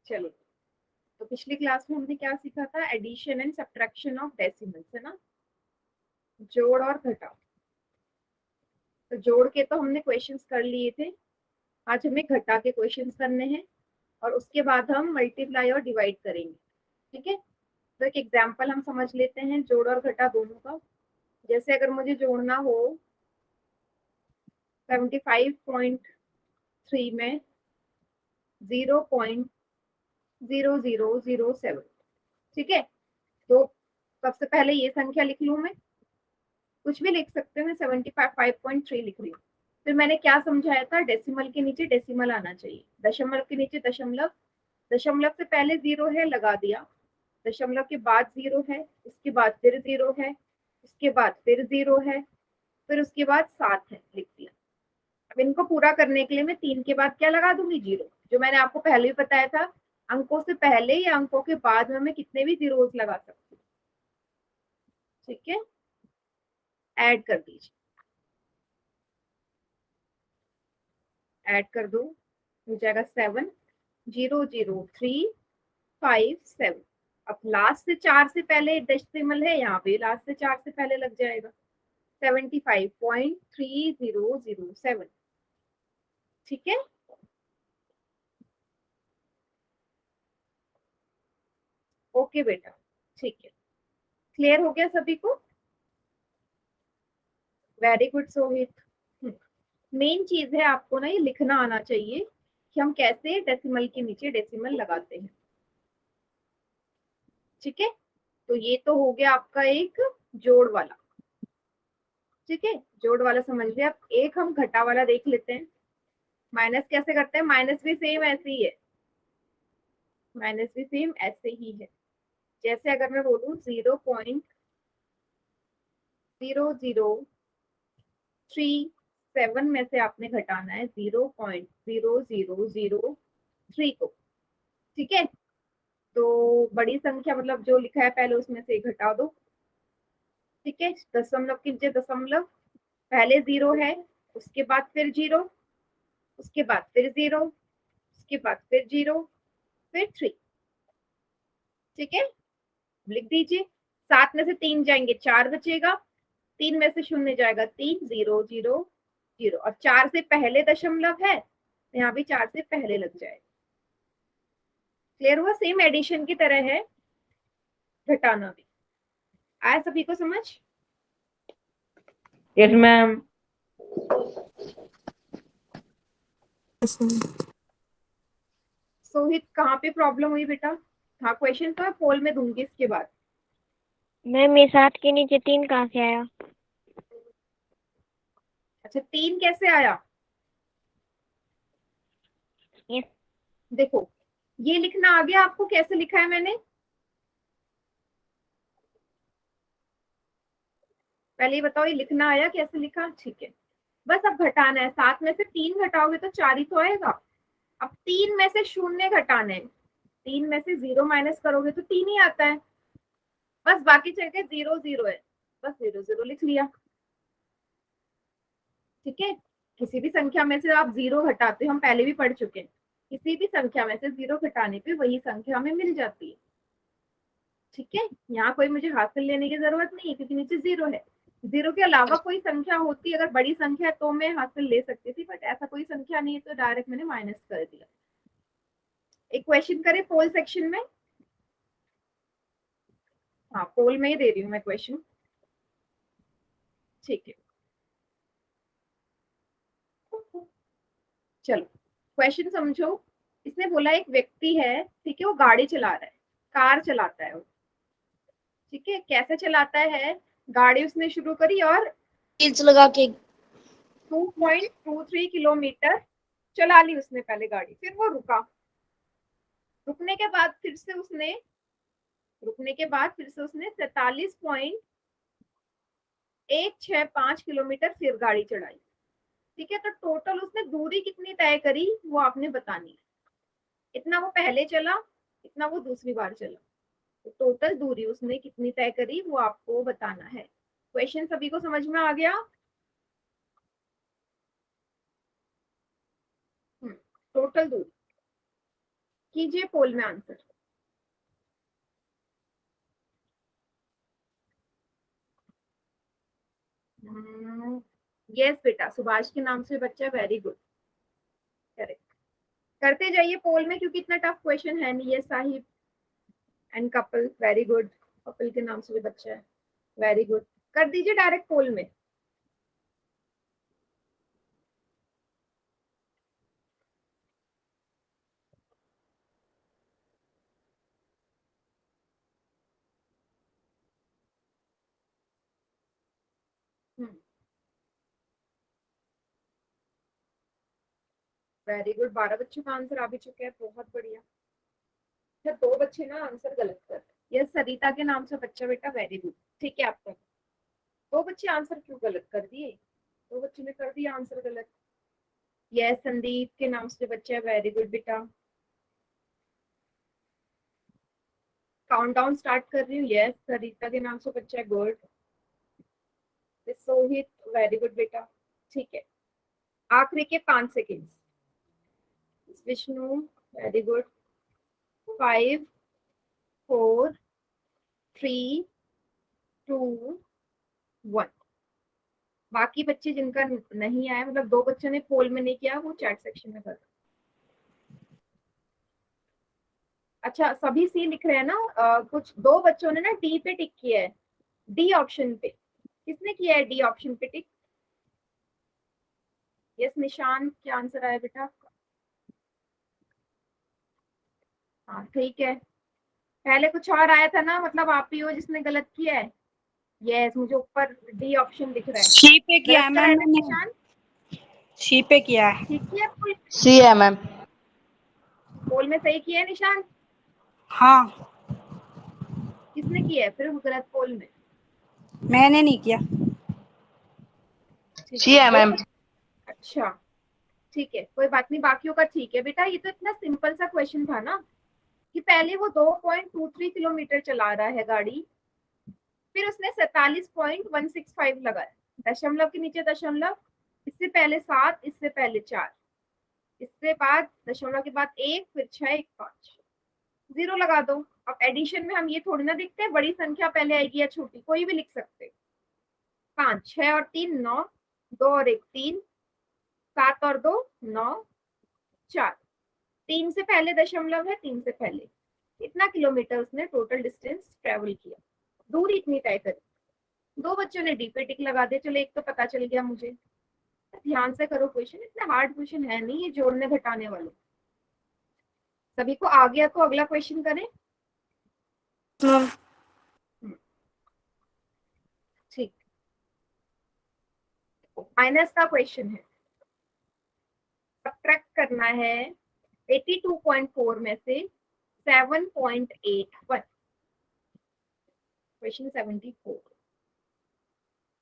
चलो, तो पिछली क्लास में हमने क्या सीखा था? Addition and subtraction of decimals, है ना, जोड़ और घटाव। तो जोड़ के तो हमने क्वेश्चंस कर लिए थे, आज हमें घटा के क्वेश्चंस करने हैं और उसके बाद हम मल्टीप्लाई और डिवाइड करेंगे। ठीक है, तो एक एग्जांपल हम समझ लेते हैं जोड़ और घटा दोनों का। जैसे अगर मुझे जोड़ना हो 75.3 में 0.0007, ठीक है, तो सबसे पहले ये संख्या लिख लूं, मैं कुछ भी लिख सकते हैं, मैं 75.3 लिख रही हूँ। फिर मैंने क्या समझाया था? डेसिमल के नीचे डेसिमल आना चाहिए, दशमलव के नीचे दशमलव, दशमलव से पहले जीरो है लगा दिया, दशमलव के बाद जीरो है, उसके बाद फिर जीरो है, उसके बाद फिर जीरो है, फिर उसके बाद 7 है, लिख दिया। अब इनको पूरा करने के लिए मैं 3 के बाद क्या लगा दूंगी? जीरो, जो मैंने आपको पहले भी बताया था, अंकों से पहले या अंकों के बाद में मैं कितने भी जीरोस लगा सकती हूँ। ठीक है, ऐड कर दीजिए, ऐड कर दो, हो जाएगा 7000357। अब लास्ट से 4 से पहले डेसिमल है, यहाँ पे लास्ट से 4 से पहले लग जाएगा 75.3007। ठीक है, ओके बेटा, ठीक है, क्लियर हो गया सभी को? Very good Sohit. मेन चीज है आपको ना ये लिखना आना चाहिए कि हम कैसे डेसिमल के नीचे डेसिमल लगाते हैं। ठीक है, तो ये तो हो गया आपका एक जोड़ वाला। ठीक है, जोड़ वाला समझ लिया। अब एक हम घटा वाला देख लेते हैं। माइनस कैसे करते हैं? माइनस भी सेम ऐसे ही है, माइनस भी सेम ऐसे ही है। जैसे अगर मैं बोलूँ 0.0037 में से आपने घटाना है 0.0003 को। ठीक है, तो बड़ी संख्या मतलब जो लिखा है पहले उसमें से घटा दो। ठीक है, दशमलव के नीचे दशमलव, पहले जीरो है, उसके बाद फिर जीरो, उसके बाद फिर जीरो, उसके बाद फिर जीरो, फिर 3। ठीक है, लिख दीजिए। 7 में से 3 जाएंगे 4 बचेगा, 3 में से 0 जाएगा 3, 000 और 4 से पहले दशमलव है, यहाँ भी 4 से पहले लग जाएगा। क्लियर हुआ? सेम एडिशन की तरह है घटाना भी। आया सभी को समझ? Yes ma'am. सोहित कहाँ पे प्रॉब्लम हुई बेटा? हाँ, क्वेश्चन तो पोल में दूंगी इसके बाद। मैम ये 7 के नीचे 3 कहाँ से आया? अच्छा, 3 कैसे आया? ये देखो, ये लिखना आ गया आपको, कैसे लिखा है मैंने? पहले ये बताओ, ये लिखना आया कैसे लिखा? ठीक है, बस अब घटाना है। 7 में से 3 घटाओगे तो 4 ही तो आएगा। अब 3 में से 0 घटाना है, 3 में से 0 माइनस करोगे तो 3 ही आता है। बस बाकी जगह 0 0 है, बस 0 0 लिख लिया। ठीक है, किसी भी संख्या में से आप 0 घटाते हो, हम पहले भी पढ़ चुके हैं, किसी भी संख्या में से 0 घटाने पे वही संख्या हमें मिल जाती है। ठीक है, यहाँ कोई मुझे हासिल लेने की जरूरत नहीं है क्योंकि नीचे 0 है। 0 के अलावा कोई संख्या होती, अगर बड़ी संख्या है तो मैं हासिल ले सकती थी, बट ऐसा कोई संख्या नहीं है तो डायरेक्ट मैंने माइनस कर दिया। एक क्वेश्चन करें पोल सेक्शन में? हाँ, पोल में ही दे रही हूँ मैं क्वेश्चन। ठीक है, चलो क्वेश्चन समझो। इसने बोला एक व्यक्ति है, ठीक है, वो गाड़ी चला रहा है, कार चलाता है वो। ठीक है, कैसे चलाता है? गाड़ी उसने शुरू करी और हील्स लगा के 2.23 किलोमीटर चला ली उसने पहले गाड़ी, फिर वो रुका। रुकने के बाद फिर से उसने 47.165 किलोमीटर फिर गाड़ी चढ़ाई। ठीक है, तो टोटल उसने दूरी कितनी तय करी वो आपने बतानी है। इतना वो पहले चला, इतना वो दूसरी बार चला, तो टोटल दूरी उसने कितनी तय करी वो आपको बताना है। क्वेश्चन सभी को समझ में आ गया? टोटल दूरी। कीजिए पोल में आंसर। यस बेटा, सुभाष के नाम से बच्चा, वेरी गुड, करेक्ट। करते जाइए पोल में, क्योंकि इतना टफ क्वेश्चन है नहीं। ये Sahib and Kapil, very good, Kapil के नाम से भी बच्चा है, वेरी गुड। कर दीजिए डायरेक्ट पोल में। वेरी गुड, 12 बच्चों का आंसर आ भी चुके हैं, बहुत बढ़िया। अच्छा, 2 बच्चे ना आंसर गलत कर, यस सरिता के नाम से बच्चा बेटा, वेरी गुड, ठीक है आपका। 2 बच्चे आंसर क्यों गलत कर दिए? 2 बच्चों ने कर दिया आंसर गलत। यस संदीप के नाम से बच्चा, वेरी गुड बेटा। काउंटडाउन स्टार्ट कर रही हूँ। यस सरिता के नाम से बच्चा है, गुड। सोहित, वेरी गुड बेटा, ठीक है। आखिरी के 5 सेकेंड। Vishnu, very good. 5 4 3 2 1। बाकी बच्चे जिनका नहीं आया, मतलब 2 बच्चों ने पोल में नहीं किया, वो चैट सेक्शन में कर। अच्छा, सभी सी लिख रहे हैं ना? कुछ 2 बच्चों ने ना डी पे टिक किया है, डी ऑप्शन पे। किसने किया है डी ऑप्शन पे टिक? यस निशान, क्या आंसर आया बेटा? हाँ ठीक है। पहले कुछ और आया था ना, मतलब आप ही हो जिसने गलत किया है। यस, मुझे ऊपर डी ऑप्शन दिख रहा है। सी पे किया गलत है करा है मैम ना मैंने, निशान? सी पे किया है। ठीक किया पोल? सी है मैम। पोल में सही किया है निशान? हाँ, किसने किया है फिर गलत पोल में? मैंने नहीं किया। ठीक सी है, है कोई मैम। अच्छा ठीक है, कोई बात नहीं, बाकियों का ठीक है बेटा। ये तो इतना सिंपल सा क्वेश्चन था ना, कि पहले वो 2.23 किलोमीटर चला रहा है गाड़ी, फिर उसने 47.165 लगाया, दशमलव के नीचे दशमलव, इससे पहले 7, इससे पहले 4, इससे बाद दशमलव के बाद 1, फिर 6, 1, 5, 0 लगा दो। अब एडिशन में हम ये थोड़ी ना देखते हैं बड़ी संख्या पहले आएगी या छोटी, कोई भी लिख सकते। 5, 6 और 3 9, 2 और 1 3, 7 और 2 9, 4, 3 से पहले दशमलव है, 3 से पहले। इतना किलोमीटर उसने टोटल डिस्टेंस ट्रेवल किया, दूरी इतनी तय करी। 2 बच्चों ने डी पे टिक लगा दिया, चलो एक तो पता चल गया मुझे। ध्यान से करो क्वेश्चन, इतना हार्ड क्वेश्चन है नहीं ये जोड़ने घटाने वाले। सभी को आ गया तो अगला क्वेश्चन करें। ठीक, माइनस का क्वेश्चन है, सब्ट्रैक्ट करना है 82.4 में से 7.81। क्वेश्चन 74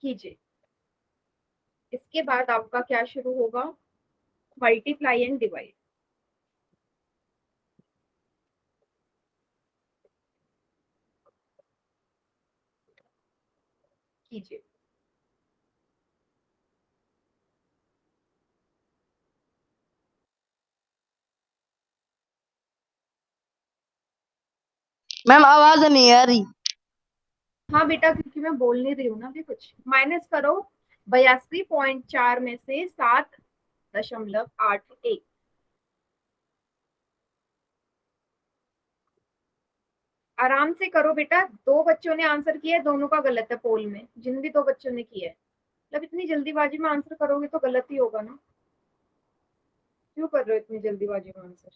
कीजिए। इसके बाद आपका क्या शुरू होगा? मल्टीप्लाई एंड डिवाइड कीजिए। मैम आवाज नहीं आ रही। हाँ बेटा, क्योंकि मैं बोल नहीं रही हूँ ना अभी कुछ। माइनस करो 82.4 में से 7.81। आराम से करो बेटा, 2 बच्चों ने आंसर किया है, दोनों का गलत है पोल में, जिन भी 2 बच्चों ने किया है। मतलब इतनी जल्दीबाजी में आंसर करोगे तो गलत ही होगा ना। क्यों कर रहे हो इतनी जल्दीबाजी में आंसर?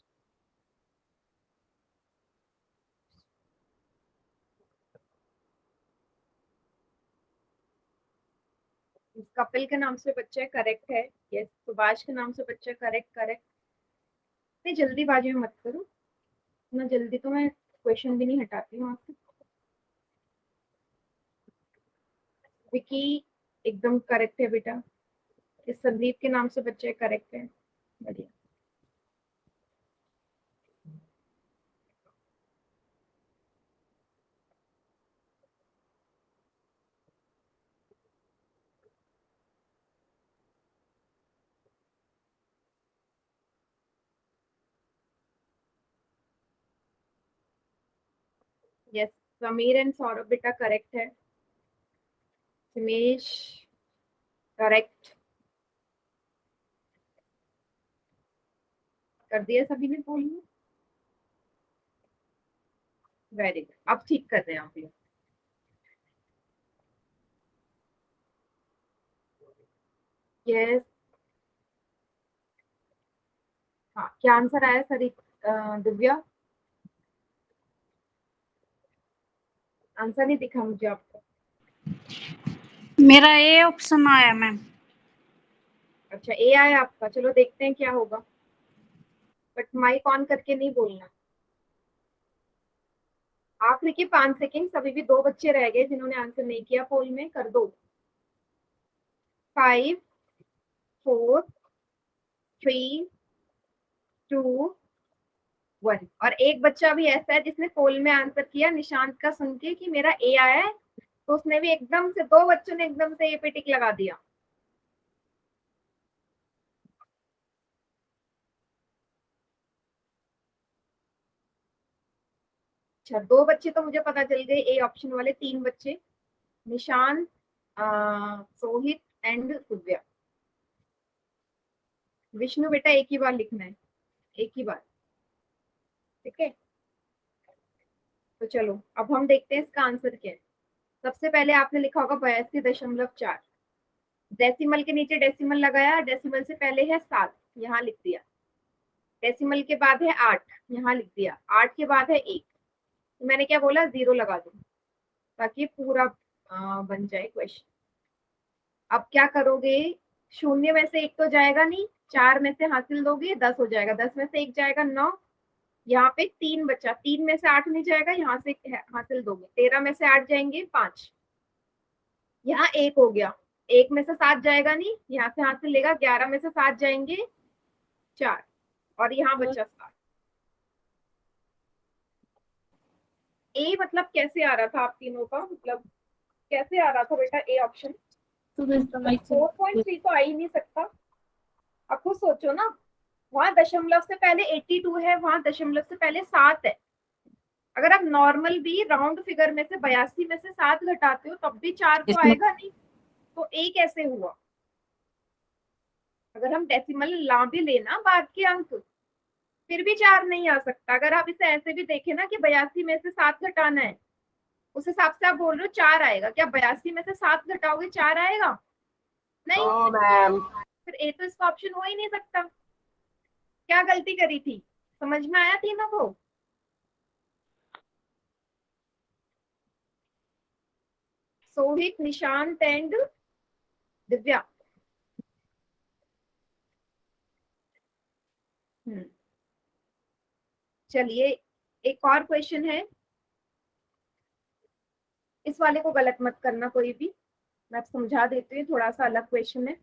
कपिल के नाम से बच्चा है, करेक्ट है। यस, सुभाष के नाम से बच्चा है, करेक्ट करेक्ट। इतनी जल्दीबाजी में मत करो, इतना जल्दी तो मैं क्वेश्चन भी नहीं हटाती हूँ आपसे। विकी एकदम करेक्ट है बेटा। इस संदीप के नाम से बच्चे करेक्ट है, बढ़िया। यस, समीर एंड सौरभ बेटा करेक्ट है। हिमेश करेक्ट कर दिया सभी ने पोल में। वेरी गुड, अब ठीक कर रहे हैं आप लोग। यस, हाँ क्या आंसर आया सर? दिव्या आंसर नहीं दिखा मुझे आपको। मेरा ए ऑप्शन आया मैम। अच्छा ए आया आपका, चलो देखते हैं क्या होगा, बट माइक ऑन करके नहीं बोलना। आखिरी के 5 सेकेंड, अभी भी 2 बच्चे रह गए जिन्होंने आंसर नहीं किया पोल में, कर दो। 5 4 3 2 1। और एक बच्चा भी ऐसा है जिसने पोल में आंसर किया निशांत का सुन के कि मेरा ए आया है, तो उसने भी एकदम से, 2 बच्चों ने एकदम से ए पे टिक लगा दिया। अच्छा 2 बच्चे तो मुझे पता चल गए, ए ऑप्शन वाले 3 बच्चे, निशांत, सोहित एंड दिव्या। विष्णु बेटा एक ही बार लिखना है, एक ही बार, ठीक है। तो चलो अब हम देखते हैं इसका आंसर क्या है। सबसे पहले आपने लिखा होगा 82.4, डेसिमल के नीचे डेसिमल लगाया, डेसिमल से पहले है 7, यहाँ लिख दिया। डेसिमल के बाद है 8, यहाँ लिख दिया। 8 के बाद है 1, तो मैंने क्या बोला, 0 लगा दो ताकि पूरा बन जाए क्वेश्चन। अब क्या करोगे, शून्य में से एक तो जाएगा नहीं, 4 में से हासिल दोगे 10 हो जाएगा, 10 में से एक जाएगा 9, यहाँ पे 3 बचा, 3 में से 8 नहीं जाएगा, यहाँ से हासिल दोगे, 13 में से 8 जाएंगे 5, यहाँ 1 हो गया, 1 में से 7 जाएगा नहीं, यहाँ से हासिल लेगा, 11 में से 7 जाएंगे 4, और यहाँ बचा 7। ए मतलब कैसे आ रहा था आप तीनों का, मतलब कैसे आ रहा था बेटा ए ऑप्शन? 4.3 तो आ ही नहीं सकता, अब खुद सोचो ना, वहां दशमलव से पहले 82 है, वहां दशमलव से पहले 7 है। अगर आप नॉर्मल भी राउंड फिगर में से 82 में से 7 घटाते हो तब भी 4 तो आएगा नहीं, तो ए कैसे हुआ? अगर हम डेसिमल ला भी लेना बाद के अंक, फिर भी 4 नहीं आ सकता। अगर आप इसे ऐसे भी देखें ना कि 82 में से 7 घटाना है, उस हिसाब से आप बोल रहे हो 4 आएगा, क्या 82 में से 7 घटाओगे 4 आएगा? नहीं, मैम। फिर ए तो इसका ऑप्शन हो ही नहीं सकता। क्या गलती करी थी, समझ में आया तीनों को? सोहित, निशांत एंड दिव्या। चलिए एक और क्वेश्चन है, इस वाले को गलत मत करना कोई भी, मैं समझा देती हूँ, थोड़ा सा अलग क्वेश्चन है।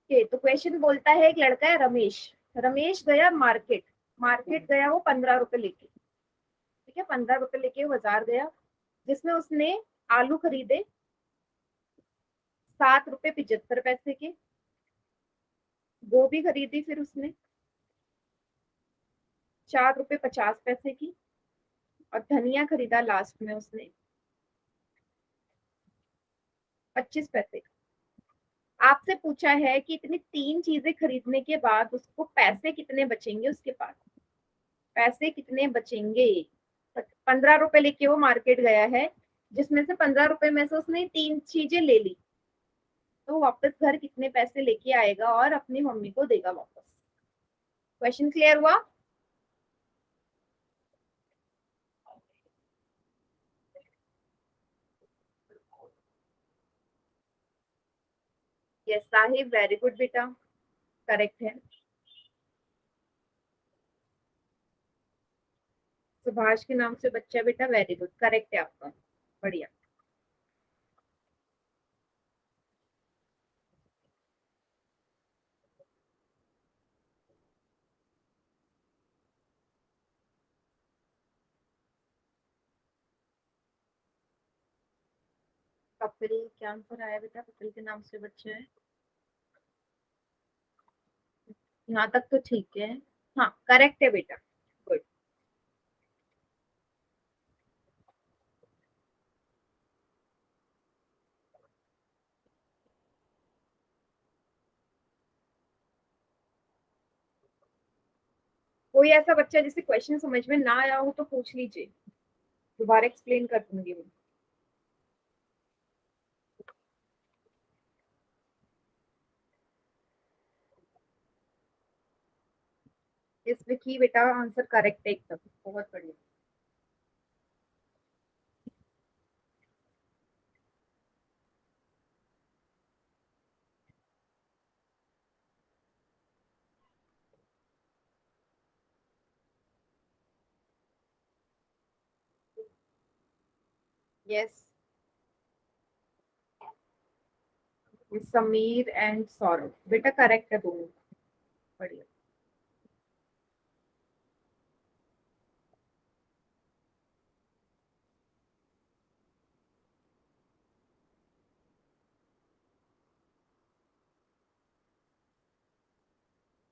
तो क्वेश्चन बोलता है एक लड़का है रमेश, रमेश गया मार्केट, मार्केट गया वो 15 रुपए लेके, ठीक है, 15 रुपए लेके वो बाजार गया, जिसमें उसने आलू खरीदे 7 रुपए 75 पैसे के, गोभी खरीदी फिर उसने 4 रुपए 50 पैसे की, और धनिया खरीदा लास्ट में उसने 25 पैसे का। आपसे पूछा है कि इतनी 3 चीजें खरीदने के बाद उसको पैसे कितने बचेंगे, उसके पास पैसे कितने बचेंगे। 15 रुपए लेके वो मार्केट गया है, जिसमें से 15 रुपए में से उसने 3 चीजें ले ली, तो वापस घर कितने पैसे लेके आएगा और अपनी मम्मी को देगा वापस। क्वेश्चन क्लियर हुआ? यस साहिब, वेरी गुड बेटा, करेक्ट है। सुभाष के नाम से बच्चा बेटा, वेरी गुड, करेक्ट है आपका, बढ़िया। कपिल, क्या आंसर आया बेटा? कपिल के नाम से बच्चा है, यहाँ तक तो ठीक है, हाँ करेक्ट है बेटा, गुड। कोई ऐसा बच्चा जिसे क्वेश्चन समझ में ना आया हो तो पूछ लीजिए, दोबारा एक्सप्लेन कर दूंगी मैं। इसमें की बेटा आंसर करेक्ट है एकदम, बहुत बढ़िया। यस, समीर एंड सौरभ बेटा करेक्ट है दोनों, बढ़िया।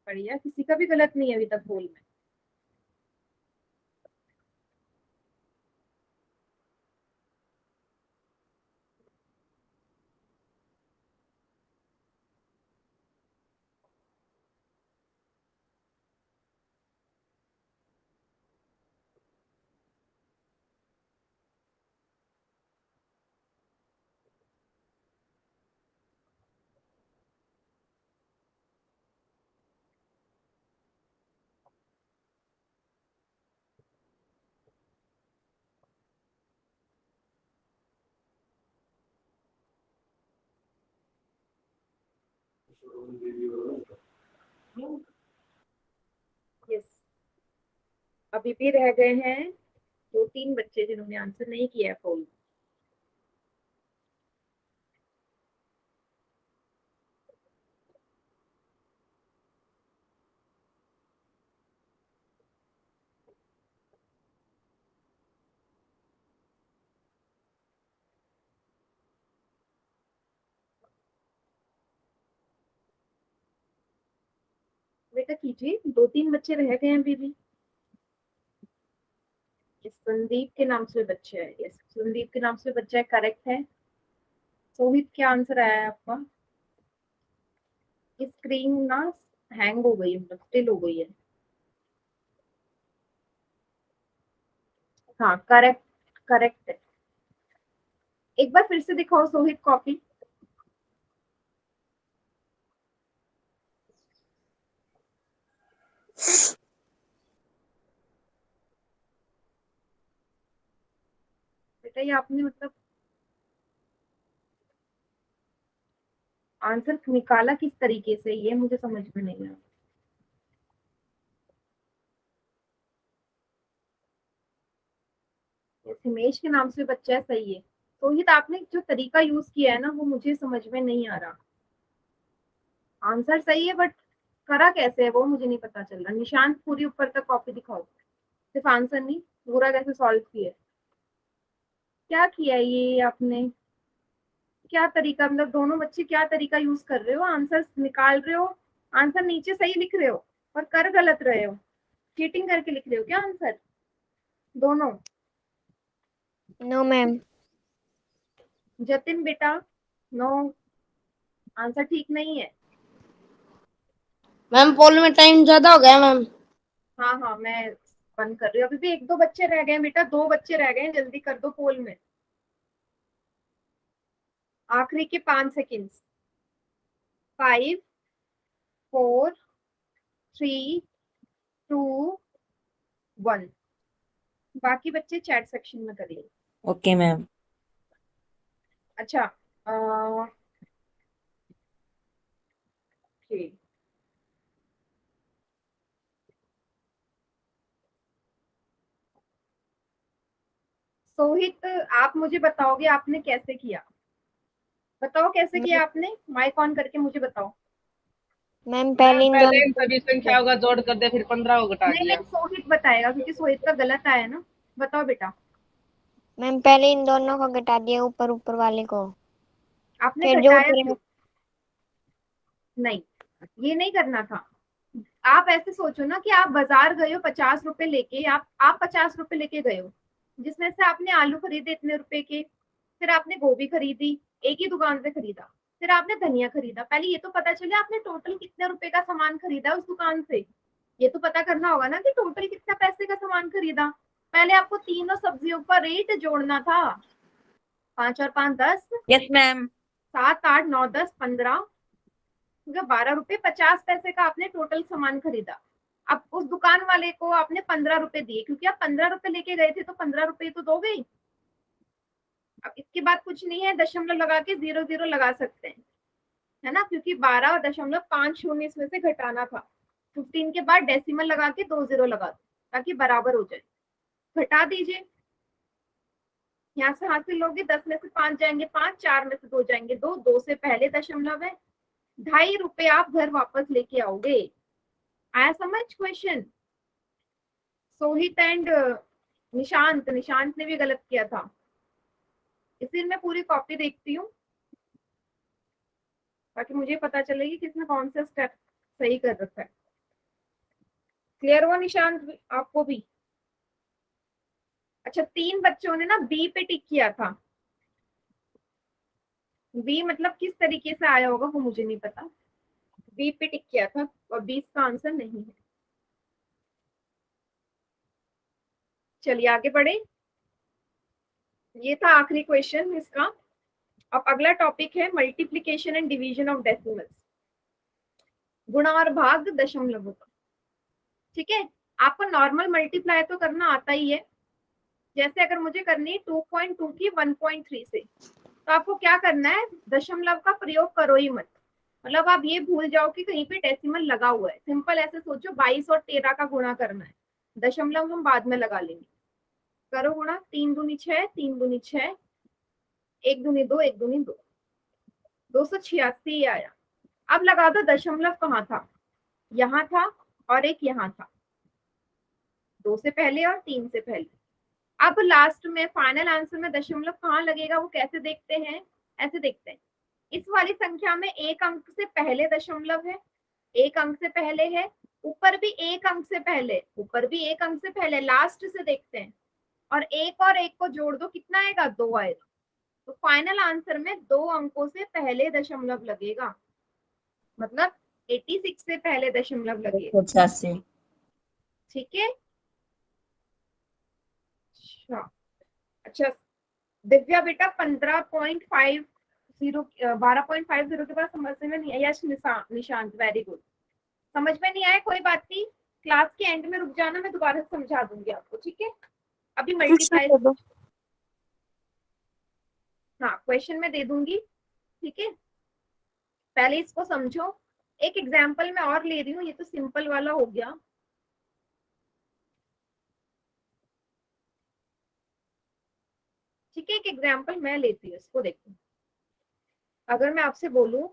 बढ़िया, किसी का भी गलत नहीं है अभी तक बोल में। यस, अभी भी रह गए हैं 2-3 बच्चे जिन्होंने आंसर नहीं किया है फुल। बेटा कीजिए, 2-3 बच्चे रह गए हैं अभी भी। संदीप के नाम से बच्चे है, यस संदीप के नाम से बच्चा है, करेक्ट है। सोहित क्या आंसर आया है आपका? स्क्रीन ना हैंग हो गई है, मतलब स्टिल हो गई है। हाँ करेक्ट, करेक्ट है। एक बार फिर से दिखाओ सोहित कॉपी। बेटा ये आपने मतलब आंसर निकाला किस तरीके से, ये मुझे समझ में नहीं आया। हिमेश के नाम से बच्चा है, सही है। सोहित आपने जो तरीका यूज किया है ना वो मुझे समझ में नहीं आ रहा। आंसर सही है बट करा कैसे है वो मुझे नहीं पता चल रहा। निशांत पूरी ऊपर तक कॉपी दिखाओ, सिर्फ आंसर नहीं, पूरा कैसे सॉल्व किया है, क्या किया है ये आपने, क्या तरीका, मतलब दोनों बच्चे क्या तरीका यूज कर रहे हो, आंसर निकाल रहे हो, आंसर नीचे सही लिख रहे हो और कर गलत रहे हो, चीटिंग करके लिख रहे हो क्या आंसर दोनों? No ma'am. जतिन बेटा नो, आंसर ठीक नहीं है। मैम पोल में टाइम ज्यादा हो गया मैम। हाँ हाँ मैं बंद कर रही हूँ, अभी भी 1-2 बच्चे रह गए हैं बेटा, 2 बच्चे रह गए हैं, जल्दी कर दो पोल में, आखिरी के 5 सेकेंड्स। 5, 4, 3, 2, 1। बाकी बच्चे चैट सेक्शन में करिए। Okay ma'am. अच्छा ठीक, सोहित आप मुझे बताओगे आपने कैसे किया, बताओ कैसे किया आपने, माइक ऑन करके मुझे बताओ। मैम पहले इन पहले इन दोनों सभी संख्याओं का जोड़ कर दे, फिर 15 को घटा नहीं दिया। नहीं सोहित बताएगा क्योंकि सोहित का गलत आया ना, बताओ बेटा। मैम पहले इन दोनों को घटा दिया, ऊपर ऊपर वाले को, आपने फिर जो घटाया ऊपर क्यों? नहीं, ये नहीं करना था। आप ऐसे सोचो ना कि आप बाजार गए हो 50 रुपए लेके, आप 50 रुपए लेके गए हो, जिसमें से आपने आलू खरीदे इतने रुपए के, फिर आपने गोभी खरीदी, एक ही दुकान से खरीदा, फिर आपने धनिया खरीदा, पहले ये तो पता चले आपने टोटल कितने रुपए का सामान खरीदा उस दुकान से। ये तो पता करना होगा ना कि टोटल कितना पैसे का सामान खरीदा। पहले आपको तीनों सब्जियों का रेट जोड़ना था। 5 और 5 10, यस मैम। 7 8 9 10 15, 12 रुपए 50 पैसे का आपने टोटल सामान खरीदा। अब उस दुकान वाले को आपने 15 रुपए दिए, क्योंकि आप 15 रुपए लेके गए थे तो 15 रुपए तो दोगे ही। अब इसके बाद कुछ नहीं है, दशमलव लगा के 0 0 लगा सकते हैं, है ना, क्योंकि 12.50 इसमें से घटाना था। 15 के बाद डेसिमल लगा के 2 0 लगा दो ताकि बराबर हो जाए। घटा दीजिए, यहाँ से हासिल लोगे 10 में से 5 जाएंगे 5, 4 में से 2 जाएंगे 2, 2 से पहले दशमलव है। 2.5 रुपए आप घर वापस लेके आओगे। आया समझ क्वेश्चन? सोहित एंड निशांत ने भी गलत किया था। इसी मैं पूरी कॉपी देखती हूँ ताकि मुझे पता चले कि किसने कौन सा स्टेप सही कर रखा है। क्लियर हुआ निशांत आपको भी? अच्छा, 3 बच्चों ने ना बी पे टिक किया था। बी मतलब किस तरीके से आया होगा वो मुझे नहीं पता। बी पे टिक किया था और 20 का आंसर नहीं है। चलिए आगे बढ़े। ये था आखिरी क्वेश्चन इसका। अब अगला टॉपिक है multiplication and division of decimals, गुणा और भाग दशमलवों का। ठीक है, आपको नॉर्मल मल्टीप्लाई तो करना आता ही है। जैसे अगर मुझे करनी है 2.2 की 1.3 से, तो आपको क्या करना है, दशमलव का प्रयोग करो ही मत। मतलब आप ये भूल जाओ कि कहीं पे डेसिमल लगा हुआ है। सिंपल ऐसे सोचो 22 और 13 का गुणा करना है, दशमलव हम बाद में लगा लेंगे। करो गुणा, 3 दूनी 6, 3 दूनी 6, 1 दूनी 2, 1 दूनी 2, 286 आया। अब लगा दो दशमलव कहाँ था, यहाँ था और एक यहाँ था, 2 से पहले और 3 से पहले। अब लास्ट में फाइनल आंसर में दशमलव कहाँ लगेगा वो कैसे देखते हैं, ऐसे देखते हैं। इस वाली संख्या में एक अंक से पहले दशमलव है, एक अंक से पहले है, ऊपर भी एक अंक से पहले, ऊपर भी एक अंक से पहले, लास्ट से देखते हैं। और एक को जोड़ दो, कितना आएगा, 2 आएगा। तो फाइनल आंसर में 2 अंकों से पहले दशमलव लगेगा, मतलब 86 से पहले दशमलव लगेगा। 186। ठीक है। अच्छा दिव्या बेटा 12.50 के बाद समझ में नहीं आया। Yes Nishant very good. समझ में नहीं आया कोई बात नहीं, क्लास के एंड में रुक जाना, मैं दोबारा समझा दूंगी आपको। ठीक है, अभी मल्टीप्लाई हाँ क्वेश्चन में दे दूंगी। ठीक है, पहले इसको समझो। एक एग्जाम्पल मैं और ले रही हूँ, ये तो सिंपल वाला हो गया। ठीक है, एक एग्जाम्पल मैं लेती हूँ, इसको देखो। अगर मैं आपसे बोलूं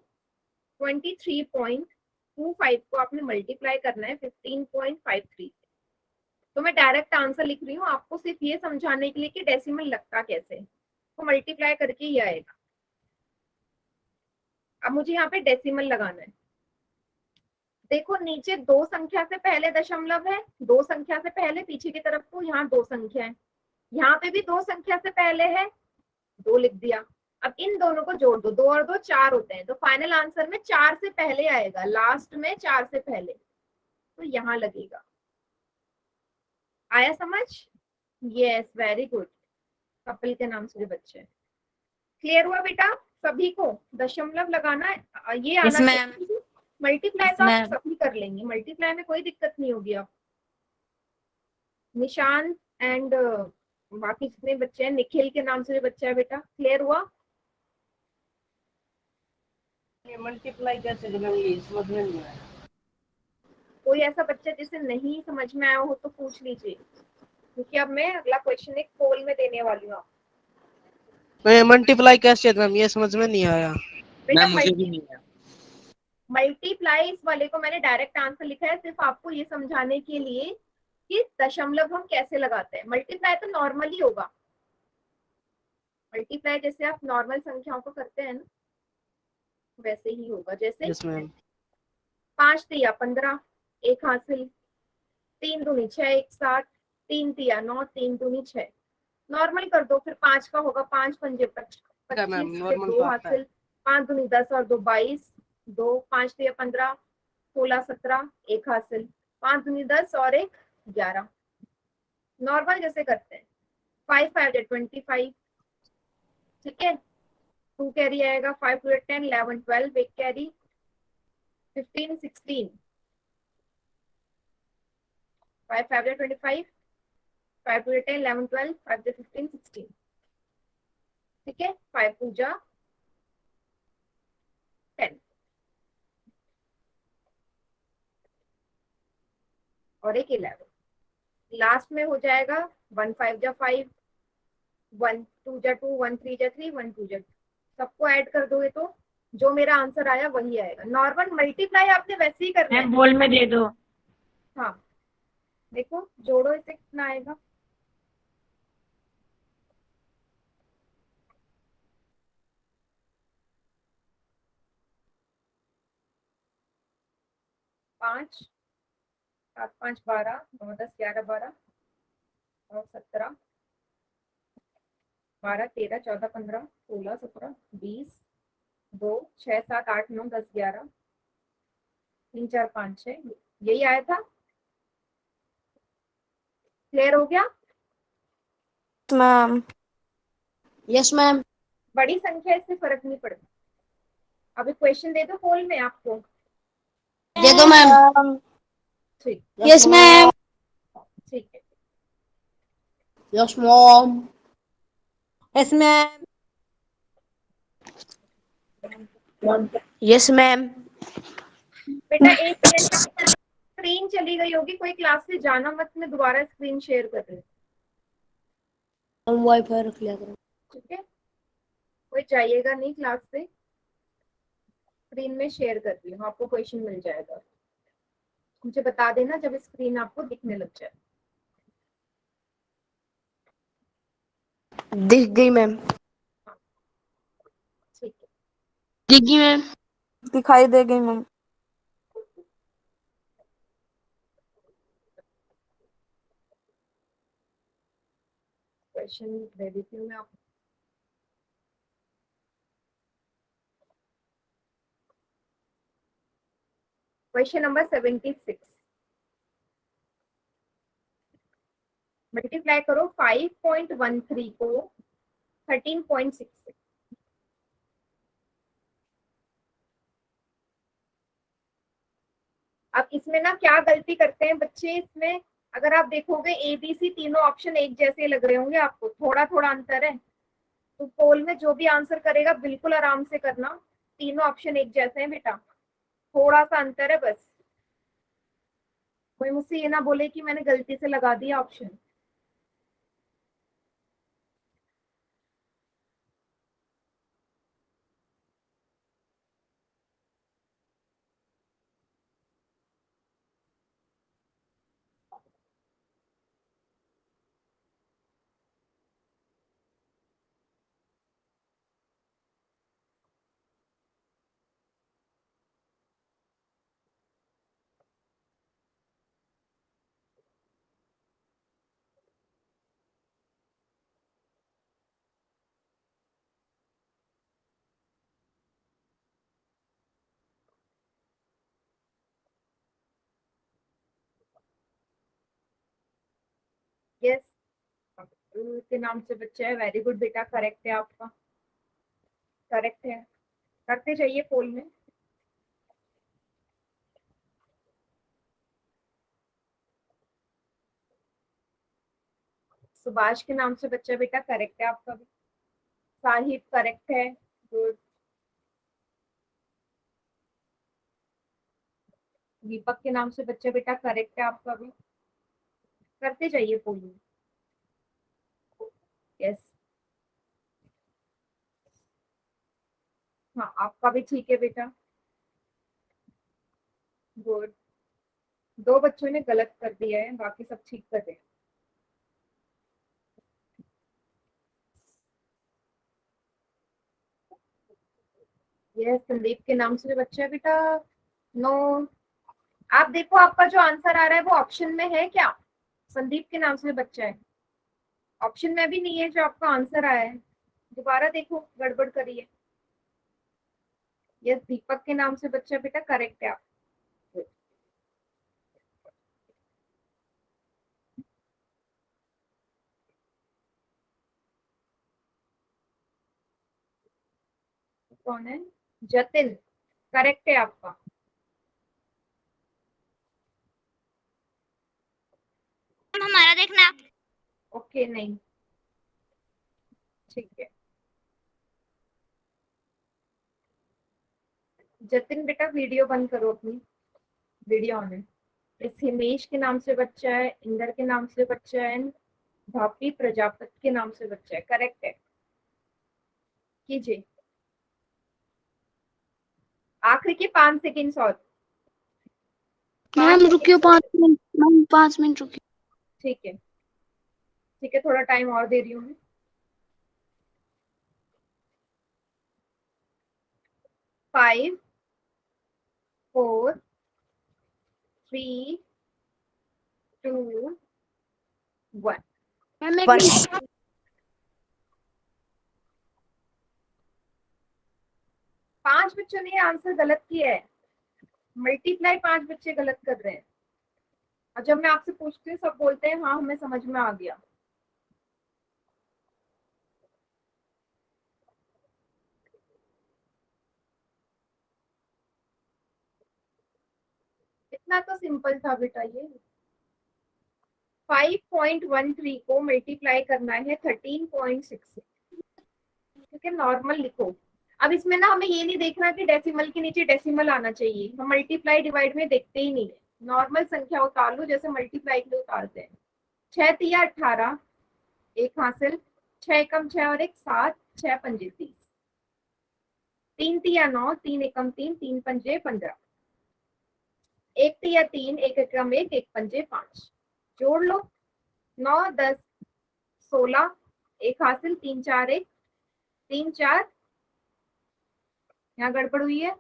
23.25 को आपने मल्टीप्लाई करना है 15.53 से, तो मैं डायरेक्ट आंसर लिख रही हूँ आपको सिर्फ ये समझाने के लिए कि डेसिमल लगता कैसे है। तो मल्टीप्लाई करके ही आएगा। अब मुझे यहाँ पे डेसिमल लगाना है। देखो नीचे 2 संख्या से पहले दशमलव है, 2 संख्या से पहले, पीछे की तरफ को यहाँ 2 संख्या है, यहाँ पे भी 2 संख्या से पहले है, 2 लिख दिया। अब इन दोनों को जोड़ दो, 2 और 2 4 होते हैं, तो फाइनल आंसर में 4 से पहले आएगा, लास्ट में 4 से पहले, तो यहाँ लगेगा। आया समझ? Yes very good. कपिल के नाम से बच्चे। क्लियर हुआ बेटा सभी को? दशमलव लगाना ये आना चाहिए। मल्टीप्लाई तो आप सभी कर लेंगे, मल्टीप्लाई में कोई दिक्कत नहीं होगी। आप निशांत एंड बाकी जितने बच्चे हैं, निखिल के नाम से जो बच्चा है बेटा, क्लियर हुआ? ये मल्टीप्लाई कैसे करेंगे ये समझ में नहीं आया। कोई ऐसा बच्चा जिसे नहीं समझ में आया हो तो पूछ लीजिए, क्योंकि अब मैं अगला क्वेश्चन एक पोल में देने वाली हूँ। मैं मल्टीप्लाई कैसे मैम ये समझ में नहीं आया। बेटा मुझे भी नहीं आया। मल्टीप्लाई इस वाले को मैंने डायरेक्ट आंसर लिखा है सिर्फ आपको ये समझाने के लिए कि दशमलव हम कैसे लगाते हैं। मल्टीप्लाई तो नॉर्मली होगा, मल्टीप्लाई जैसे आप नॉर्मल संख्याओं को करते हैं ना वैसे ही होगा। जैसे 5 तिया 15, 1 हासिल, 3 दूनी 6, 1 7, 3 तिया 9, 3 दूनी 6, नॉर्मल कर दो, फिर 5 का होगा 5 पंजे 25, 2 हासिल, 5 दूनी 10 और 2 22, 2 5 तिया 15, 16 17, 1 हासिल, 5 दूनी 10 और 1 11। नॉर्मल जैसे करते हैं। 5 5 25, ठीक है। 2 कैरी आएगा, 5 टू 10 11 12, एक कैरी 15 16, 5 5 25, 5 टू 10 11 12, 5 15 16, ठीक है। 5 पूजा 10 और एक 11। लास्ट में हो जाएगा 1 5 जा 5, 1 2 जा 2, 1 3 जा 3, 1 2 जा 2। सबको ऐड कर दोगे तो जो मेरा आंसर आया वही आएगा। नॉर्मल मल्टीप्लाई आपने वैसे ही करना है। मैम बोल में दे दो। हाँ देखो जोड़ो, इसे कितना आएगा। पाँच 7 5 12, 9 10 11 12 और 17 12 13 14 15 16 17 20 2 6 7 8 9 10 11 3 4 5 6, यही आया था। क्लियर हो गया। मैम। Yes ma'am. बड़ी संख्या इससे फर्क नहीं पड़ता। अभी क्वेश्चन दे दो पोल में आपको। दे दो मैम। ठीक, यस मैम। ठीक है। Yes mom. Yes ma'am. Yes ma'am. बेटा एक मिनट, स्क्रीन चली गई होगी, कोई क्लास से जाना मत, मैं दोबारा स्क्रीन शेयर कर रही हूँ, हम वाईफाई रख लिया करो। ठीक है। कोई जाइएगा नहीं क्लास से, स्क्रीन में शेयर कर रही हूँ, आपको क्वेश्चन मिल जाएगा। मुझे बता देना जब स्क्रीन आपको दिखने लग जाए। दिख गई मैम। ठीक है। दिख गई मैम। दिखाई दे गई मैम। क्वेश्चन दे देती हूँ मैं आपको। क्वेश्चन नंबर 76, मल्टीप्लाई करो 5.13 को 13.66। अब इसमें ना क्या गलती करते हैं बच्चे, इसमें अगर आप देखोगे ए बी सी तीनों ऑप्शन एक जैसे लग रहे होंगे आपको, थोड़ा थोड़ा अंतर है। तो पोल में जो भी आंसर करेगा बिल्कुल आराम से करना, तीनों ऑप्शन एक जैसे हैं बेटा, थोड़ा सा अंतर है बस। कोई मुझसे ये ना बोले कि मैंने गलती से लगा दिया ऑप्शन। यस, के नाम से बच्चा है, वेरी गुड बेटा, करेक्ट है आपका, करेक्ट है। करते जाइए पोल में। सुभाष के नाम से बच्चा बेटा, करेक्ट है आपका भी। साहिब करेक्ट है, गुड। दीपक के नाम से बच्चा बेटा, करेक्ट है आपका भी। करते जाइए पोल में। यस, हाँ आपका भी ठीक है बेटा, गुड। दो बच्चों ने गलत कर दिया है, बाकी सब ठीक कर रहे हैं। यह संदीप के नाम से बच्चा है बेटा, नो। आप देखो आपका जो आंसर आ रहा है वो ऑप्शन में है क्या? संदीप के नाम से बच्चा है, ऑप्शन में भी नहीं है जो आपका आंसर आया है। दोबारा देखो, गड़बड़ करिए। यस, दीपक के नाम से बच्चा बेटा, करेक्ट है आप। कौन है? जतिन, करेक्ट है आपका। हमारा देखना। ओके, नहीं, ठीक है। जतिन बेटा वीडियो बंद करो अपनी, वीडियो ऑन है। इस हिमेश के नाम से बच्चा है, इंदर के नाम से बच्चा है, भापी प्रजापति के नाम से बच्चा है, करेक्ट है। कीजिए, आखिरी के 5 सेकेंड और। मैम रुकियो 5 मिनट, मैम 5 मिनट रुकियो। ठीक है, ठीक है, थोड़ा टाइम और दे रही हूँ मैं। 5 4 3 2 1। मैम एक वन। मिनट। 5 बच्चों ने आंसर गलत किया है। मल्टीप्लाई 5 बच्चे गलत कर रहे हैं, और जब मैं आपसे पूछती हूँ सब बोलते हैं हाँ हमें समझ में आ गया। इतना तो सिंपल था बेटा ये। 5.13 को मल्टीप्लाई करना है 13.6 से, ठीक है, नॉर्मल लिखो। अब इसमें ना हमें ये नहीं देखना कि डेसिमल के नीचे डेसिमल आना चाहिए, हम मल्टीप्लाई डिवाइड में देखते ही नहीं है। नॉर्मल संख्या उतार लो जैसे मल्टीप्लाई के लिए उतारते हैं। 6 तिया 18, एक हासिल, 6 एकम 6 और 1 7, 6 पंजे 30, 3 तिया 9, 3 एकम 3, 3 पंजे 15, 1 तिया 3, 1 एकम 1, 1 पंजे 5, जोड़ लो 9 10 16, एक हासिल, 3 4 1, 3 4, यहाँ गड़बड़ हुई है,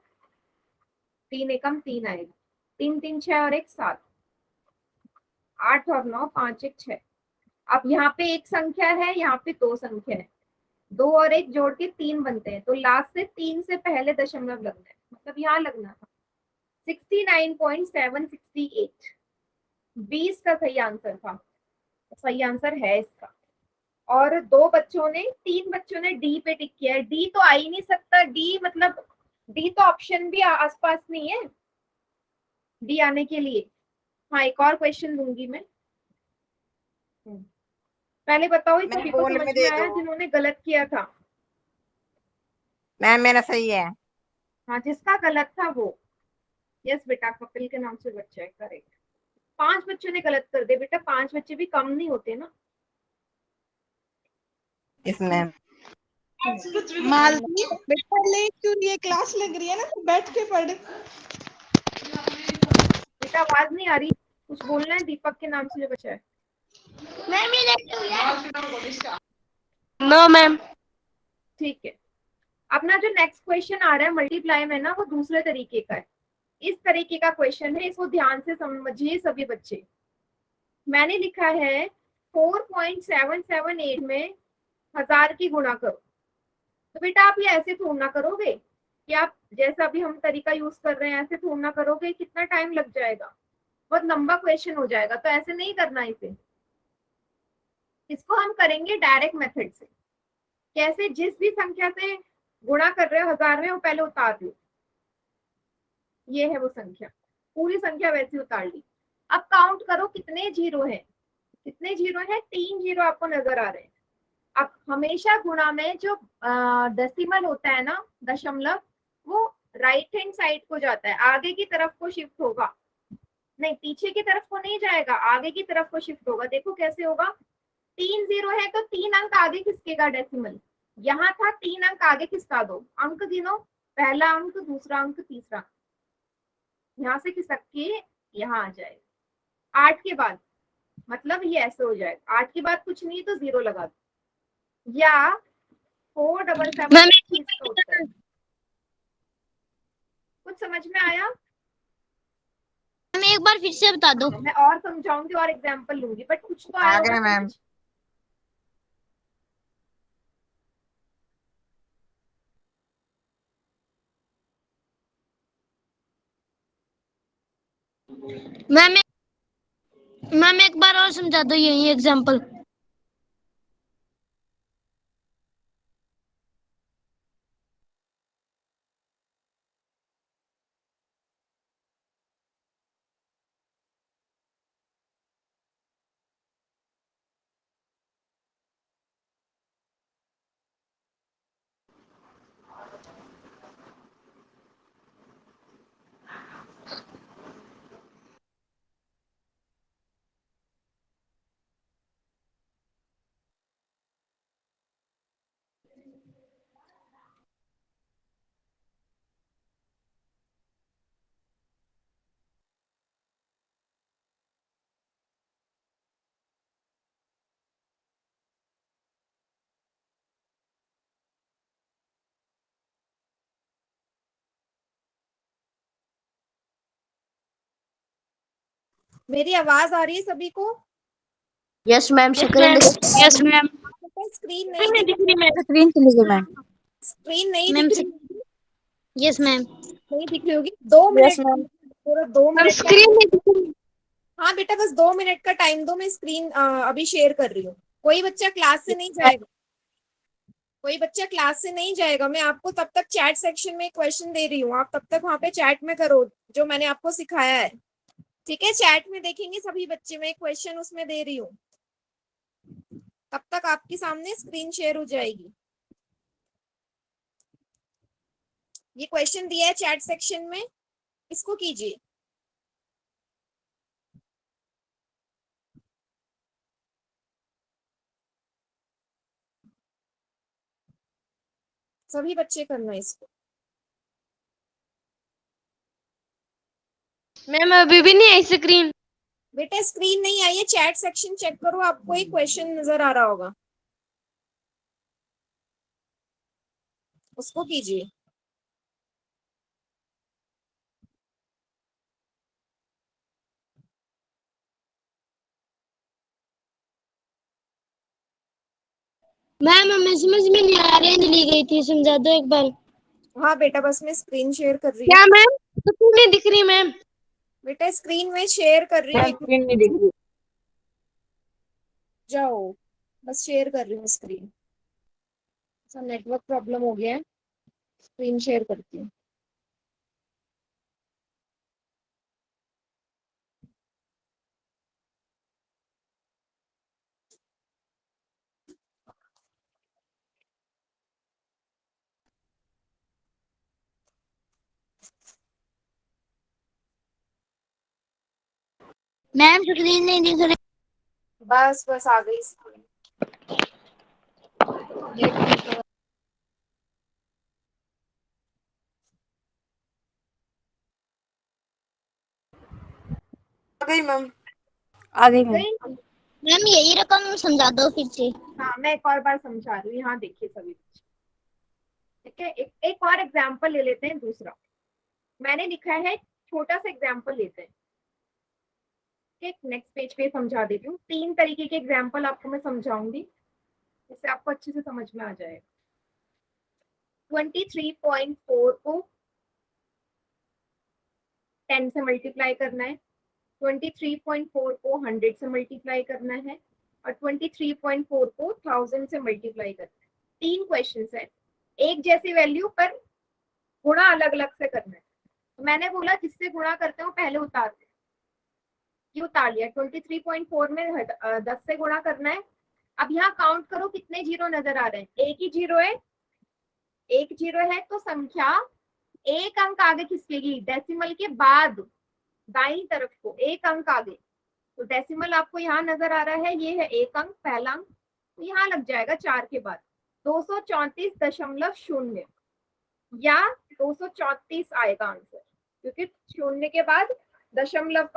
3 एकम 3 आएगा, 3 3 6 और 1 7, 8 और 9 5 1 6। अब यहाँ पे एक संख्या है, यहाँ पे 2 संख्या है, 2 और 1 जोड़ के 3 बनते हैं, तो लास्ट से 3 से पहले दशमलव लगना है, मतलब यहाँ लगना था 69.768। 20 का सही आंसर था, सही आंसर है इसका। और 2 बच्चों ने, 3 बच्चों ने डी पे टिक किया है। डी तो आ ही नहीं सकता, डी मतलब डी तो ऑप्शन भी आसपास नहीं है डी आने के लिए। हाँ, एक और क्वेश्चन दूंगी मैं। पहले बताओ इस सभी को समझ में आया जिन्होंने गलत किया था? मैम मेरा सही है। हाँ, जिसका गलत था वो। यस बेटा, कपिल के नाम से बच्चा है, करेक्ट। 5 बच्चों ने गलत कर दिया बेटा, 5 बच्चे भी कम नहीं होते ना। इसमें मालती बेटा लेट क्यों रही है? क्लास लग रही है ना, तो बैठ के पढ़। बेटा आवाज नहीं आ रही, कुछ बोलना है? दीपक के नाम से जो बच्चा है। मैम ये लेट हो गया। No ma'am. ठीक है, अपना जो नेक्स्ट क्वेश्चन आ रहा है मल्टीप्लाई में ना, वो दूसरे तरीके का है। इस तरीके का क्वेश्चन है, इसको ध्यान से समझिए सभी बच्चे। मैंने लिखा है 4.778 में 1000 की गुणा करो। तो बेटा आप ये ऐसे थोड़ा ना करोगे कि आप जैसा अभी हम तरीका यूज कर रहे हैं ऐसे थोड़ा ना करोगे, कितना टाइम लग जाएगा, बहुत लंबा क्वेश्चन हो जाएगा। तो ऐसे नहीं करना इसे, इसको हम करेंगे डायरेक्ट मेथड से। कैसे? जिस भी संख्या से गुणा कर रहे हो 1000 में, वो पहले उतार लो। ये है वो संख्या, पूरी संख्या वैसे उतार ली। अब काउंट करो कितने जीरो है, कितने जीरो है? 3 जीरो आपको नजर आ रहे हैं। अब हमेशा गुणा में जो डेसिमल होता है ना, दशमलव, वो राइट हैंड साइड को जाता है, आगे की तरफ को शिफ्ट होगा। नहीं, पीछे की तरफ को नहीं जाएगा, आगे की तरफ को शिफ्ट होगा। देखो कैसे होगा, 3 जीरो है तो 3 अंक आगे खिसकेगा डेसिमल। यहाँ था 3 अंक आगे खिसका दो, अंक गिनो, पहला अंक, दूसरा अंक, तीसरा, यहाँ से खिसक के यहाँ आ जाएगा। 8 के बाद मतलब ये ऐसे हो जाएगा, 8 के बाद कुछ नहीं तो 0 लगा दो, या 477 इसका उत्तर है। कुछ समझ में आया? मैम एक बार फिर से बता दो। मैं और समझाऊंगी और एग्जांपल लूंगी, बट कुछ तो आया आ गया होगा मैम। समझ? मैम एक बार और समझा दो यही एग्जांपल। मेरी आवाज आ रही है सभी को? Yes ma'am, screen yes ma'am. Screen नहीं दिख स्क्रीन चली गई मैम। स्क्रीन नहीं मैम, दिख रही, यस मैम। नहीं दिख रही होगी। 2 मिनट, पूरा 2 मिनट का। हाँ बेटा, बस 2 मिनट का टाइम दो, मैं स्क्रीन अभी शेयर कर रही हूँ। कोई बच्चा क्लास से नहीं जाएगा, कोई बच्चा क्लास से नहीं जाएगा। मैं आपको तब तक चैट सेक्शन में क्वेश्चन दे रही हूँ, आप तब तक वहां पे चैट में करो जो मैंने आपको सिखाया है। ठीक है, चैट में देखेंगे सभी बच्चे, मैं क्वेश्चन उसमें दे रही हूँ, तब तक आपके सामने स्क्रीन शेयर हो जाएगी। ये क्वेश्चन दिया है चैट सेक्शन में, इसको कीजिए। सभी बच्चे करना इसको। मैम अभी भी नहीं आई स्क्रीन। बेटा स्क्रीन नहीं आई है, चैट सेक्शन चेक करो, आपको एक क्वेश्चन नजर आ रहा होगा, उसको कीजिए। मैम हमें समझ में नहीं आ रही, ली गई थी, समझा दो एक बार। हाँ बेटा, बस मैं स्क्रीन शेयर कर रही क्या हूँ। मैम? स्क्रीन नहीं दिख रही मैम। बेटा स्क्रीन में शेयर कर रही हूँ, स्क्रीन नहीं दिख रही। जाओ, बस शेयर कर रही हूँ स्क्रीन। सब नेटवर्क प्रॉब्लम हो गया है, स्क्रीन शेयर करती हूँ। मैम स्क्रीन नहीं दिख रही। बस बस आ गई स्क्रीन। आ गई मैम। आ गई मैम। गई? मैम यही रकम समझा दो फिर से। हाँ मैं एक और बार समझा रही हूँ, यहाँ देखिए सभी बच्चे। ठीक है, एक और एग्जाम्पल ले लेते हैं, दूसरा मैंने लिखा है, छोटा सा एग्जाम्पल लेते हैं। ठीक, नेक्स्ट पेज पे समझा देती हूँ। 3 तरीके के एग्जाम्पल आपको मैं समझाऊंगी, इससे आपको अच्छे से समझ में आ जाएगा। 23.4 को 10 से मल्टीप्लाई करना है, 23.4 को 100 से मल्टीप्लाई करना है, और 23.4 को 1000 से मल्टीप्लाई करना है। 3 क्वेश्चन है, एक जैसी वैल्यू पर गुणा अलग अलग से करना है। तो मैंने बोला जिससे गुणा करते हो पहले उतार दे, ये उतार लिया। 23.4 में 10 से गुणा करना है। अब यहाँ काउंट करो कितने जीरो नजर आ रहे हैं, एक ही जीरो है, एक जीरो है, तो संख्या एक अंक आगे खिसकेगी, डेसिमल के बाद दाईं तरफ को एक अंक आगे। तो डेसिमल आपको यहाँ नजर आ रहा है, ये है एक अंक, पहला अंक, तो यहाँ लग जाएगा 4 के बाद 234.0 या 234 आएगा आंसर, क्योंकि शून्य के बाद दशमलव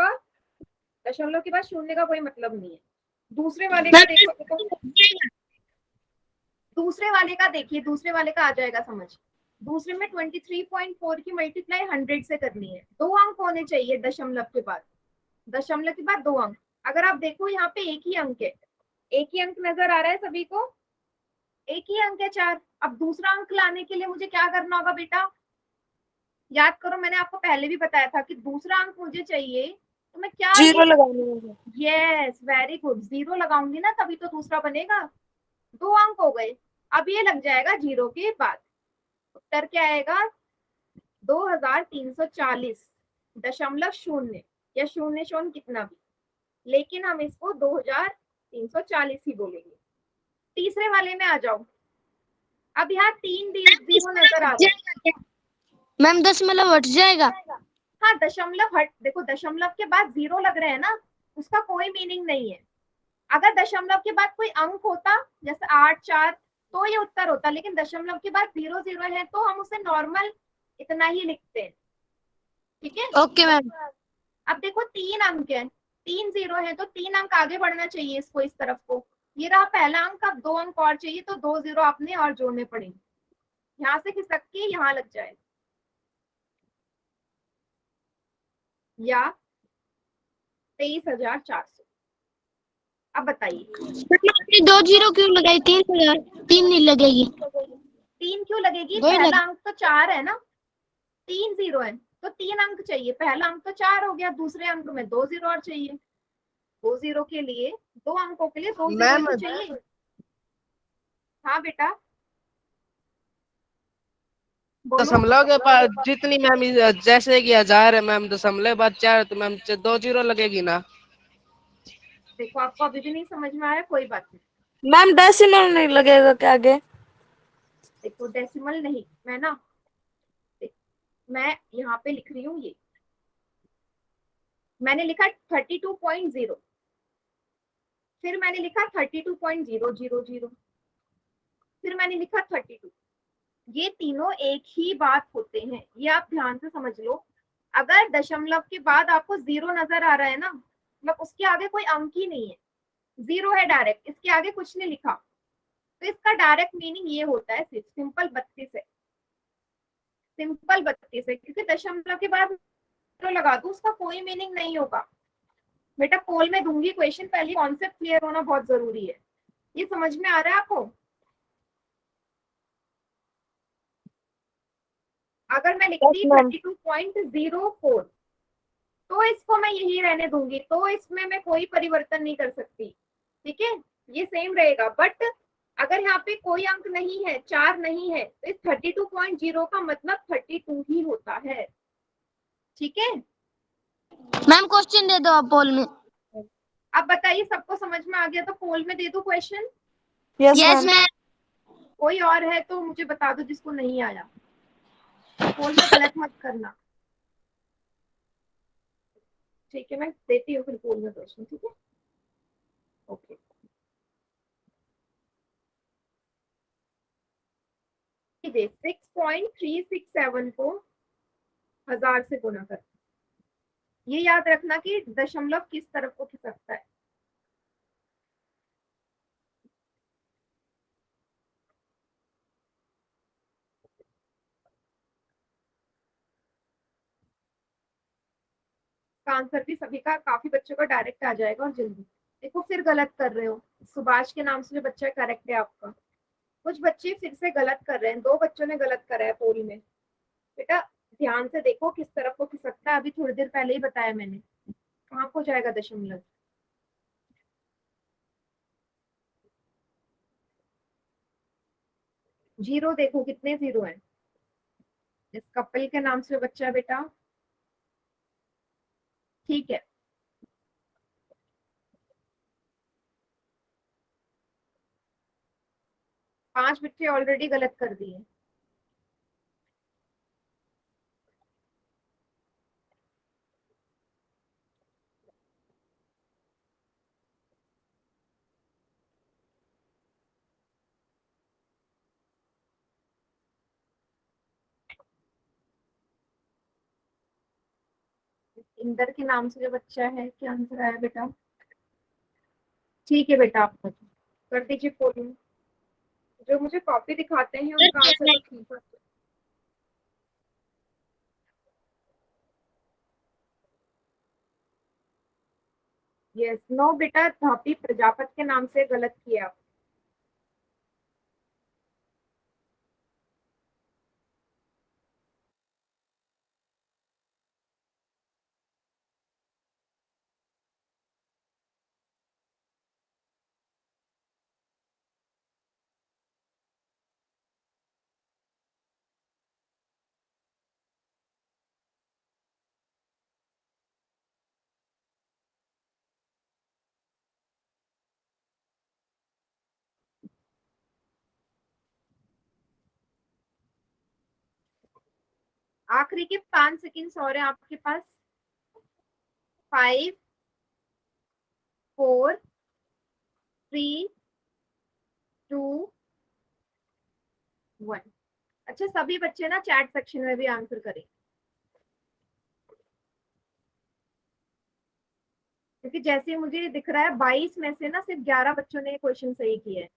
के बाद शून्य का कोई मतलब नहीं है। दूसरे वाले का देखो, दूसरे वाले का देखिए, दूसरे वाले का आ जाएगा समझ। दूसरे में 23.4 की मल्टीप्लाई 100 से करनी है, 2 अंक होने चाहिए दशमलव के बाद, दशमलव के बाद 2 अंक। अगर आप देखो यहाँ पे एक ही अंक है, एक ही अंक नजर आ रहा है सभी को, एक ही अंक है 4। अब दूसरा अंक लाने के लिए मुझे क्या करना होगा बेटा, याद करो, मैंने आपको पहले भी बताया था कि दूसरा अंक मुझे चाहिए तो मैं क्या, जीरो लगाने होगा। यस वेरी गुड, 0 लगाऊंगी ना तभी तो दूसरा बनेगा। 2 अंक हो गए, अब ये लग जाएगा 0 के बाद। उत्तर क्या आएगा, 2340.0 या शून्य शून्य कितना भी, लेकिन हम इसको 2340 ही बोलेंगे। तीसरे वाले में आ जाओ। अब यहाँ 3 जीरो नजर आ रहे हैं। मैम दशमलव हट जाएगा। हाँ दशमलव हट, देखो दशमलव के बाद 0 लग रहे हैं ना, उसका कोई मीनिंग नहीं है। अगर दशमलव के बाद कोई अंक होता जैसे 8 4 तो ये उत्तर होता, लेकिन दशमलव के बाद 0 0 है तो हम उसे नॉर्मल इतना ही लिखते हैं। ठीक है, ओके मैम। अब देखो 3 अंक है, 3 0 है, तो 3 अंक आगे बढ़ना चाहिए इसको, इस तरफ को। ये रहा पहला अंक, अब 2 अंक और चाहिए, तो 2 0 आपने और जोड़ने पड़ेंगे, यहाँ से खिसक के यहाँ लग जाएगा। या 23,400। अब बताइए आपने 2 जीरो क्यों लगाई? 3,000। 3 नहीं लगेगी। 3 क्यों लगेगी? 2 ही पहला अंक तो 4 है ना, 3 जीरो है तो 3 अंक चाहिए। पहला अंक तो 4 हो गया, दूसरे अंक में 2 जीरो और चाहिए। 2 जीरो के लिए, 2 अंकों के लिए 2 जीरो मैम तो चाहिए। हाँ बेटा बोलो। दशमलव के बाद जितनी मैम जैसे कि 1000 है मैम, दशमलव बाद 4 तो मैम 2 जीरो लगेगी ना। देखो आपको अभी भी नहीं समझ में आया, कोई बात नहीं। मैम डेसिमल नहीं लगेगा क्या आगे? देखो डेसिमल नहीं, मैं ना मैं यहाँ पे लिख रही हूँ, ये मैंने लिखा 32.0, फिर मैंने लिखा 32.000, फिर मैंने लिखा 32। ये तीनों एक ही बात होते हैं, ये आप ध्यान से समझ लो। अगर दशमलव के बाद आपको जीरो नजर आ रहा है ना, मतलब उसके आगे कोई अंक ही नहीं है, जीरो है डायरेक्ट, इसके आगे कुछ नहीं लिखा, तो इसका डायरेक्ट मीनिंग ये होता है, सिर्फ सिंपल 32 है। सिंपल 32 है, क्योंकि दशमलव के बाद जीरो लगा दो उसका कोई मीनिंग नहीं होगा। बेटा पोल में दूंगी क्वेश्चन, पहले कॉन्सेप्ट क्लियर होना बहुत जरूरी है। ये समझ में आ रहा है आपको? अगर मैं लिखती 32.04 तो इसको मैं यही रहने दूंगी, तो इसमें मैं कोई परिवर्तन नहीं कर सकती, ठीक है, ये सेम रहेगा। बट अगर यहाँ पे कोई अंक नहीं है, 4 नहीं है, तो इस 32.0 का मतलब 32 ही होता है, ठीक है। मैम क्वेश्चन दे दो आप पोल में। अब बताइए सबको समझ में आ गया तो पोल में दे दो question. Yes yes ma'am. Ma'am. कोई और है तो मुझे बता दो जिसको नहीं आया, पोल में गलत मत करना, ठीक है। मैं देती हूँ फिर पोल में क्वेश्चन, ठीक है, ओके। कीजिए 6.367 को 1000 से गुना कर। ये याद रखना कि दशमलव किस तरफ को खिसकता है। का आंसर भी सभी का, काफी बच्चों का डायरेक्ट आ जाएगा और जल्दी। देखो फिर गलत कर रहे हो, सुभाष के नाम से जो बच्चा करेक्ट है आपका, कुछ बच्चे फिर से गलत कर रहे हैं, 2 बच्चों ने गलत करा है पोल में। बेटा ध्यान से देखो किस तरफ को खिसकता है, अभी थोड़ी देर पहले ही बताया मैंने, कहाँ को जाएगा दशमलव। जीरो देखो कितने जीरो हैं, इस कपल के नाम से बच्चा है बेटा, ठीक है। पांच बच्चे ऑलरेडी गलत कर दिए। इंदर के नाम से जो बच्चा है, क्या आंसर आया बेटा? ठीक है बेटा, आप कर दीजिए पोलिंग। जो मुझे कॉपी दिखाते हैं उनका आंसर तो ठीक है। यस नो बेटा, धापी प्रजापति के नाम से गलत किया आप। आखिरी के 5 सेकेंड्स और हैं आपके पास। 5 4 3 2 1। अच्छा सभी बच्चे ना चैट सेक्शन में भी आंसर करें, क्योंकि जैसे मुझे दिख रहा है 22 में से ना सिर्फ 11 बच्चों ने क्वेश्चन सही किए हैं।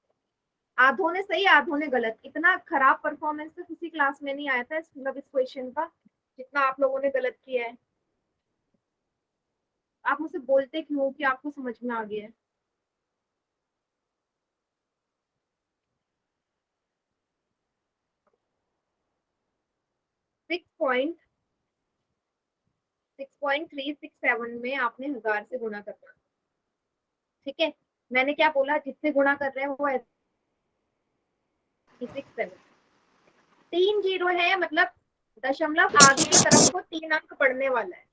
आधों ने सही, आधों ने गलत। इतना खराब परफॉर्मेंस तो किसी क्लास में नहीं आया था मतलब इस क्वेश्चन का, जितना आप लोगों ने गलत किया है। आप मुझसे बोलते क्यों हो कि आपको समझ में आ गया है? सिक्स पॉइंट 367 में आपने 1000 से गुणा करना, ठीक है। मैंने क्या बोला, जिससे गुणा कर रहे हैं वो 67, 3 जीरो है, मतलब दशमलव आगे की तरफ को 3 अंक पढ़ने वाला है,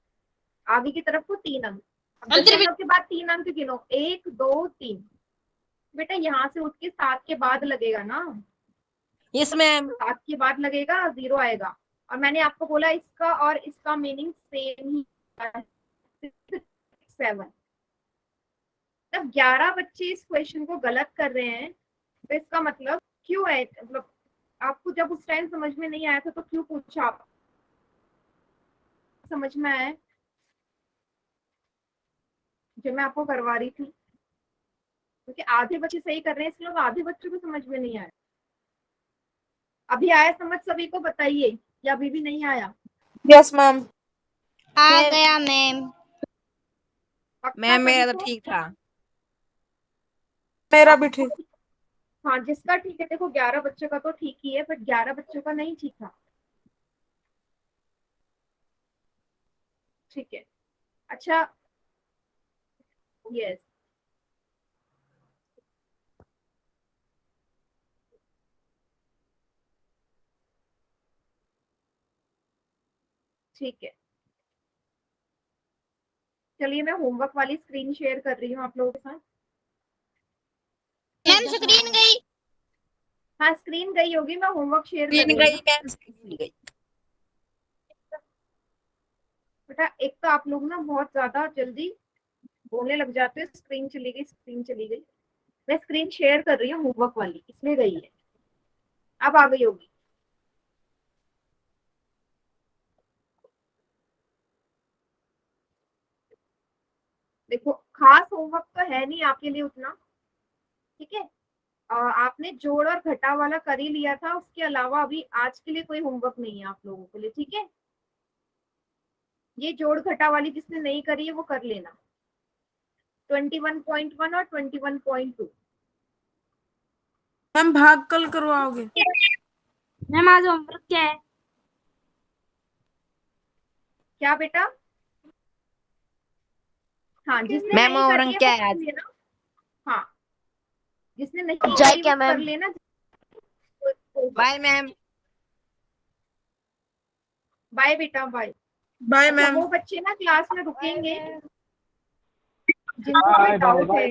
आगे की तरफ को 3 अंक। अब दशमलव के बाद 3 अंक गिनो, 1 2 3। बेटा यहाँ से उठ के 7 के बाद लगेगा ना, यस मैम। 7 के बाद लगेगा, 0 आएगा। और मैंने आपको बोला इसका और इसका मीनिंग सेम ही है, 7। तब 11 बच्चे इस क्वेश्चन को गलत कर रहे हैं, तो इसका मतलब क्यों है, मतलब आपको जब उस टाइम समझ में नहीं आया था तो क्यों पूछा, आप समझ में आया जो मैं आपको करवा रही थी, क्योंकि आधे बच्चे सही कर रहे हैं इसलिए आधे बच्चों को समझ में नहीं आया। अभी आया समझ सभी को, बताइए, या अभी भी नहीं आया? Yes ma'am. आ गया मैम। मैम मेरा तो ठीक था। मेरा भी ठीक। हाँ जिसका ठीक है, देखो 11 बच्चों का तो ठीक ही है, बट 11 बच्चों का नहीं ठीक था, ठीक है। अच्छा यस, ठीक है। चलिए मैं होमवर्क वाली स्क्रीन शेयर कर रही हूँ आप लोगों के साथ। मैम स्क्रीन गई। हाँ स्क्रीन गई होगी, मैं होमवर्क शेयर कर रही हूँ। गई। बेटा एक तो आप लोग ना बहुत ज्यादा जल्दी बोलने लग जाते हो, स्क्रीन चली गई, स्क्रीन चली गई। मैं स्क्रीन शेयर कर रही हूँ होमवर्क वाली, इसमें गई है, अब आ गई होगी। देखो खास होमवर्क तो है नहीं आपके लिए उतना, ठीक है। आपने जोड़ और घटा वाला कर ही लिया था, उसके अलावा अभी आज के लिए कोई होमवर्क नहीं है आप लोगों के लिए, ठीक है। ये जोड़ घटा वाली जिसने नहीं करी है वो कर लेना, 21.1 और 21.2। मैम भाग कल करवाओगे? मैम आज होमवर्क क्या है? क्या बेटा? हाँ जिसने मैम नहीं और करी है क्या वो है कर लेना, हाँ जिसने नहीं जाए करी क्या वो कर मैम? लेना। Bye ma'am. बाय बेटा बाय। बाय अच्छा मैम। वो बच्चे ना क्लास में रुकेंगे जिनको कोई डाउट है,